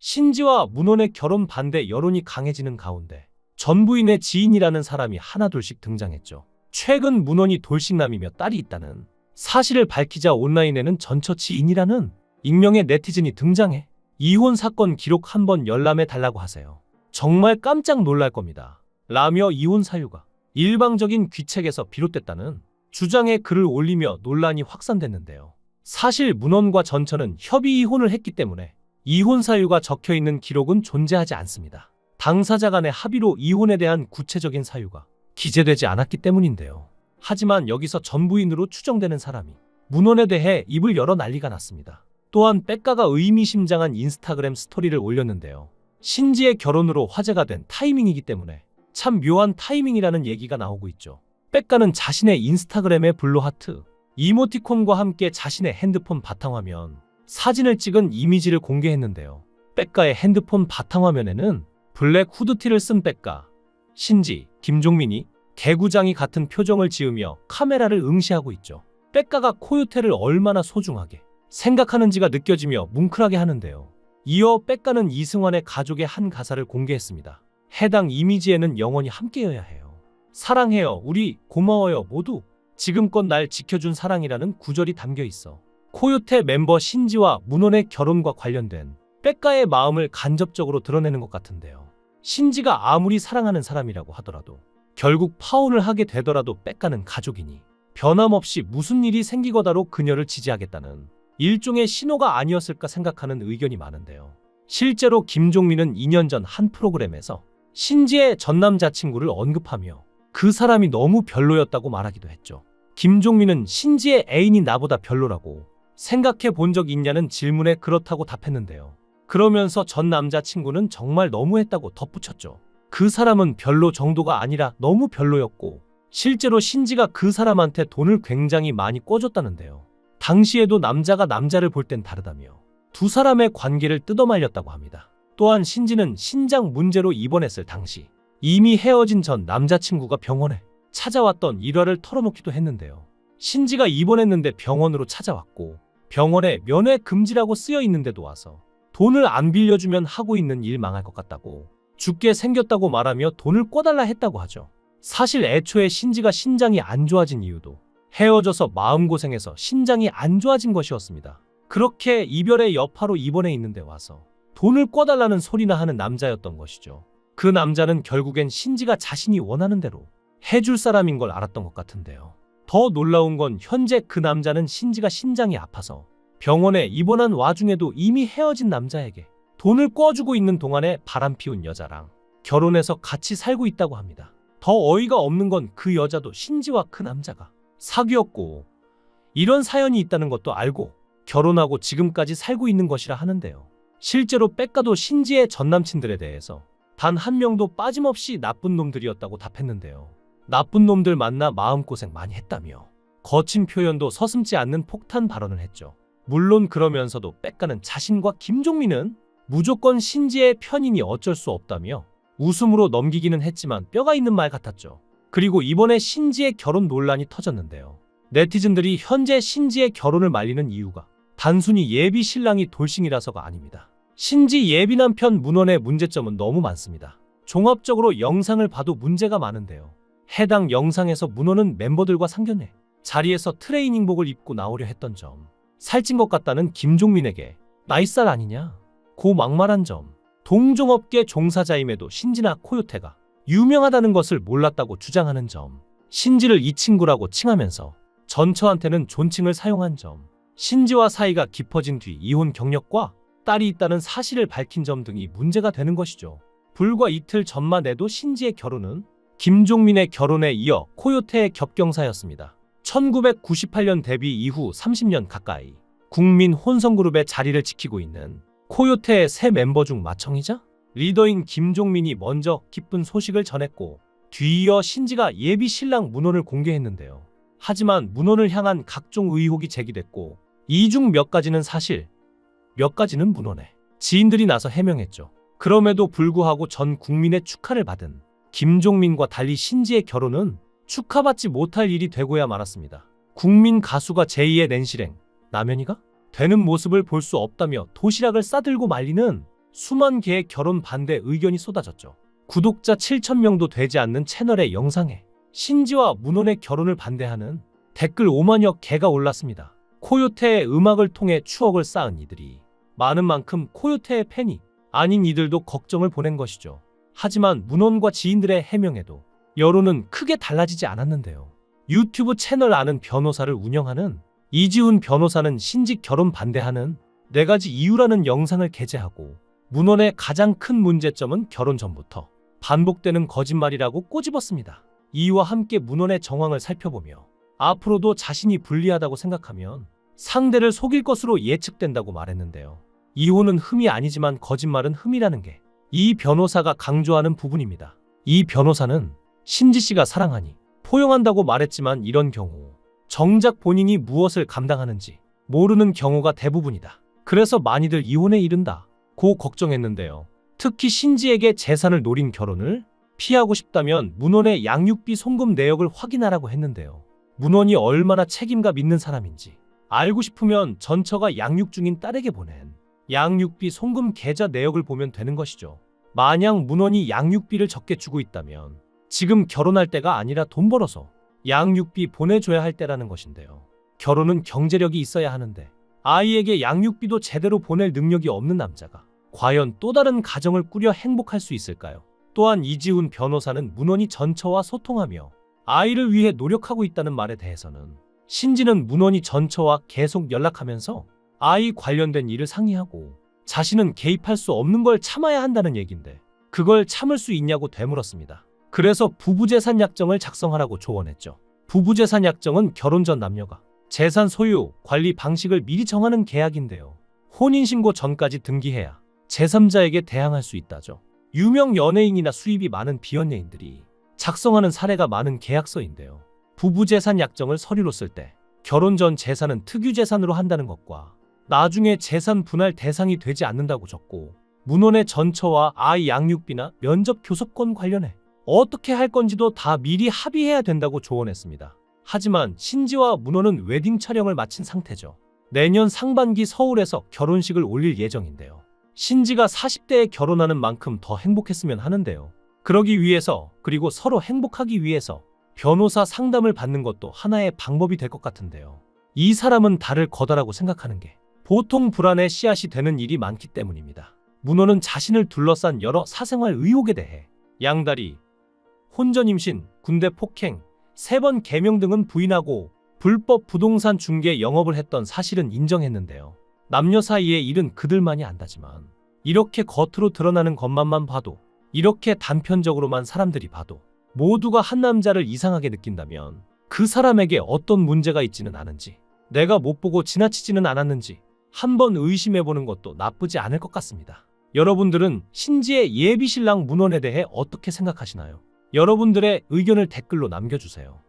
신지와 문원의 결혼 반대 여론이 강해지는 가운데 전부인의 지인이라는 사람이 하나둘씩 등장했죠. 최근 문원이 돌싱남이며 딸이 있다는 사실을 밝히자 온라인에는 전처 지인이라는 익명의 네티즌이 등장해 이혼 사건 기록 한번 열람해 달라고 하세요. 정말 깜짝 놀랄 겁니다. 라며 이혼 사유가 일방적인 귀책에서 비롯됐다는 주장의 글을 올리며 논란이 확산됐는데요. 사실 문원과 전처는 협의 이혼을 했기 때문에 이혼 사유가 적혀있는 기록은 존재하지 않습니다. 당사자 간의 합의로 이혼에 대한 구체적인 사유가 기재되지 않았기 때문인데요. 하지만 여기서 전부인으로 추정되는 사람이 문원에 대해 입을 열어 난리가 났습니다. 또한 백가가 의미심장한 인스타그램 스토리를 올렸는데요. 신지의 결혼으로 화제가 된 타이밍이기 때문에 참 묘한 타이밍이라는 얘기가 나오고 있죠. 백가는 자신의 인스타그램에 블루하트, 이모티콘과 함께 자신의 핸드폰 바탕화면, 사진을 찍은 이미지를 공개했는데요. 백가의 핸드폰 바탕화면에는 블랙 후드티를 쓴 백가, 신지, 김종민이 개구장이 같은 표정을 지으며 카메라를 응시하고 있죠. 백가가 코요테를 얼마나 소중하게 생각하는지가 느껴지며 뭉클하게 하는데요. 이어 백가는 이승환의 가족의 한 가사를 공개했습니다. 해당 이미지에는 영원히 함께여야 해요. 사랑해요. 우리 고마워요. 모두 지금껏 날 지켜준 사랑이라는 구절이 담겨 있어 코요테 멤버 신지와 문원의 결혼과 관련된 백가의 마음을 간접적으로 드러내는 것 같은데요. 신지가 아무리 사랑하는 사람이라고 하더라도 결국 파혼을 하게 되더라도 백가는 가족이니 변함없이 무슨 일이 생기거다로 그녀를 지지하겠다는 일종의 신호가 아니었을까 생각하는 의견이 많은데요. 실제로 김종민은 2년 전 한 프로그램에서 신지의 전 남자친구를 언급하며 그 사람이 너무 별로였다고 말하기도 했죠. 김종민은 신지의 애인이 나보다 별로라고 생각해 본 적 있냐는 질문에 그렇다고 답했는데요. 그러면서 전 남자친구는 정말 너무했다고 덧붙였죠. 그 사람은 별로 정도가 아니라 너무 별로였고 실제로 신지가 그 사람한테 돈을 굉장히 많이 꿔줬다는데요. 당시에도 남자가 남자를 볼 땐 다르다며 두 사람의 관계를 뜯어말렸다고 합니다. 또한 신지는 신장 문제로 입원했을 당시 이미 헤어진 전 남자친구가 병원에 찾아왔던 일화를 털어놓기도 했는데요. 신지가 입원했는데 병원으로 찾아왔고 병원에 면회 금지라고 쓰여 있는데도 와서 돈을 안 빌려주면 하고 있는 일 망할 것 같다고 죽게 생겼다고 말하며 돈을 꿔달라 했다고 하죠. 사실 애초에 신지가 신장이 안 좋아진 이유도 헤어져서 마음고생해서 신장이 안 좋아진 것이었습니다. 그렇게 이별의 여파로 입원해 있는데 와서 돈을 꿔달라는 소리나 하는 남자였던 것이죠. 그 남자는 결국엔 신지가 자신이 원하는 대로 해줄 사람인 걸 알았던 것 같은데요. 더 놀라운 건 현재 그 남자는 신지가 신장이 아파서 병원에 입원한 와중에도 이미 헤어진 남자에게 돈을 꿔주고 있는 동안에 바람피운 여자랑 결혼해서 같이 살고 있다고 합니다. 더 어이가 없는 건 그 여자도 신지와 그 남자가 사귀었고 이런 사연이 있다는 것도 알고 결혼하고 지금까지 살고 있는 것이라 하는데요. 실제로 백가도 신지의 전남친들에 대해서 단 한 명도 빠짐없이 나쁜 놈들이었다고 답했는데요. 나쁜 놈들 만나 마음고생 많이 했다며 거친 표현도 서슴지 않는 폭탄 발언을 했죠. 물론 그러면서도 백가는 자신과 김종민은 무조건 신지의 편이니 어쩔 수 없다며 웃음으로 넘기기는 했지만 뼈가 있는 말 같았죠. 그리고 이번에 신지의 결혼 논란이 터졌는데요. 네티즌들이 현재 신지의 결혼을 말리는 이유가 단순히 예비 신랑이 돌싱이라서가 아닙니다. 신지 예비 남편 문원의 문제점은 너무 많습니다. 종합적으로 영상을 봐도 문제가 많은데요. 해당 영상에서 문원은 멤버들과 상견례 자리에서 트레이닝복을 입고 나오려 했던 점, 살찐 것 같다는 김종민에게 나이살 아니냐 고 막말한 점, 동종업계 종사자임에도 신지나 코요테가 유명하다는 것을 몰랐다고 주장하는 점, 신지를 이 친구라고 칭하면서 전처한테는 존칭을 사용한 점, 신지와 사이가 깊어진 뒤 이혼 경력과 딸이 있다는 사실을 밝힌 점 등이 문제가 되는 것이죠. 불과 이틀 전만 해도 신지의 결혼은 김종민의 결혼에 이어 코요테의 겹경사였습니다. 1998년 데뷔 이후 30년 가까이 국민 혼성그룹의 자리를 지키고 있는 코요테의 새 멤버 중 맏형이자 리더인 김종민이 먼저 기쁜 소식을 전했고 뒤이어 신지가 예비 신랑 문원을 공개했는데요. 하지만 문원을 향한 각종 의혹이 제기됐고 이 중 몇 가지는 사실, 몇 가지는 문원의 지인들이 나서 해명했죠. 그럼에도 불구하고 전 국민의 축하를 받은 김종민과 달리 신지의 결혼은 축하받지 못할 일이 되고야 말았습니다. 국민 가수가 제2의 낸시랭, 남현이가 되는 모습을 볼 수 없다며 도시락을 싸들고 말리는 수만 개의 결혼 반대 의견이 쏟아졌죠. 구독자 7,000명도 되지 않는 채널의 영상에 신지와 문원의 결혼을 반대하는 댓글 5만여 개가 올랐습니다. 코요태의 음악을 통해 추억을 쌓은 이들이 많은 만큼 코요태의 팬이 아닌 이들도 걱정을 보낸 것이죠. 하지만 문원과 지인들의 해명에도 여론은 크게 달라지지 않았는데요. 유튜브 채널 아는 변호사를 운영하는 이지훈 변호사는 신지 결혼 반대하는 4가지 이유라는 영상을 게재하고 문원의 가장 큰 문제점은 결혼 전부터 반복되는 거짓말이라고 꼬집었습니다. 이와 함께 문원의 정황을 살펴보며 앞으로도 자신이 불리하다고 생각하면 상대를 속일 것으로 예측된다고 말했는데요. 이혼은 흠이 아니지만 거짓말은 흠이라는 게 이 변호사가 강조하는 부분입니다. 이 변호사는 신지 씨가 사랑하니 포용한다고 말했지만 이런 경우 정작 본인이 무엇을 감당하는지 모르는 경우가 대부분이다. 그래서 많이들 이혼에 이른다고 걱정했는데요. 특히 신지에게 재산을 노린 결혼을 피하고 싶다면 문원의 양육비 송금 내역을 확인하라고 했는데요. 문원이 얼마나 책임감 있는 사람인지 알고 싶으면 전처가 양육 중인 딸에게 보낸 양육비 송금 계좌 내역을 보면 되는 것이죠. 만약 문원이 양육비를 적게 주고 있다면 지금 결혼할 때가 아니라 돈 벌어서 양육비 보내줘야 할 때라는 것인데요. 결혼은 경제력이 있어야 하는데 아이에게 양육비도 제대로 보낼 능력이 없는 남자가 과연 또 다른 가정을 꾸려 행복할 수 있을까요? 또한 이지훈 변호사는 문원이 전처와 소통하며 아이를 위해 노력하고 있다는 말에 대해서는 신지는 문원이 전처와 계속 연락하면서 아이 관련된 일을 상의하고 자신은 개입할 수 없는 걸 참아야 한다는 얘긴데 그걸 참을 수 있냐고 되물었습니다. 그래서 부부재산 약정을 작성하라고 조언했죠. 부부재산 약정은 결혼 전 남녀가 재산 소유, 관리 방식을 미리 정하는 계약인데요. 혼인신고 전까지 등기해야 제3자에게 대항할 수 있다죠. 유명 연예인이나 수입이 많은 비연예인들이 작성하는 사례가 많은 계약서인데요. 부부재산 약정을 서류로 쓸 때 결혼 전 재산은 특유재산으로 한다는 것과 나중에 재산 분할 대상이 되지 않는다고 적고 문원의 전처와 아이 양육비나 면접 교섭권 관련해 어떻게 할 건지도 다 미리 합의해야 된다고 조언했습니다. 하지만 신지와 문원은 웨딩 촬영을 마친 상태죠. 내년 상반기 서울에서 결혼식을 올릴 예정인데요. 신지가 40대에 결혼하는 만큼 더 행복했으면 하는데요. 그러기 위해서 그리고 서로 행복하기 위해서 변호사 상담을 받는 것도 하나의 방법이 될 것 같은데요. 이 사람은 달을 거다라고 생각하는 게 보통 불안의 씨앗이 되는 일이 많기 때문입니다. 문원은 자신을 둘러싼 여러 사생활 의혹에 대해 양다리, 혼전 임신, 군대 폭행, 3번 개명 등은 부인하고 불법 부동산 중개 영업을 했던 사실은 인정했는데요. 남녀 사이의 일은 그들만이 안다지만 이렇게 겉으로 드러나는 것만만 봐도 이렇게 단편적으로만 사람들이 봐도 모두가 한 남자를 이상하게 느낀다면 그 사람에게 어떤 문제가 있지는 않은지 내가 못 보고 지나치지는 않았는지 한번 의심해보는 것도 나쁘지 않을 것 같습니다. 여러분들은 신지의 예비신랑 문원에 대해 어떻게 생각하시나요? 여러분들의 의견을 댓글로 남겨주세요.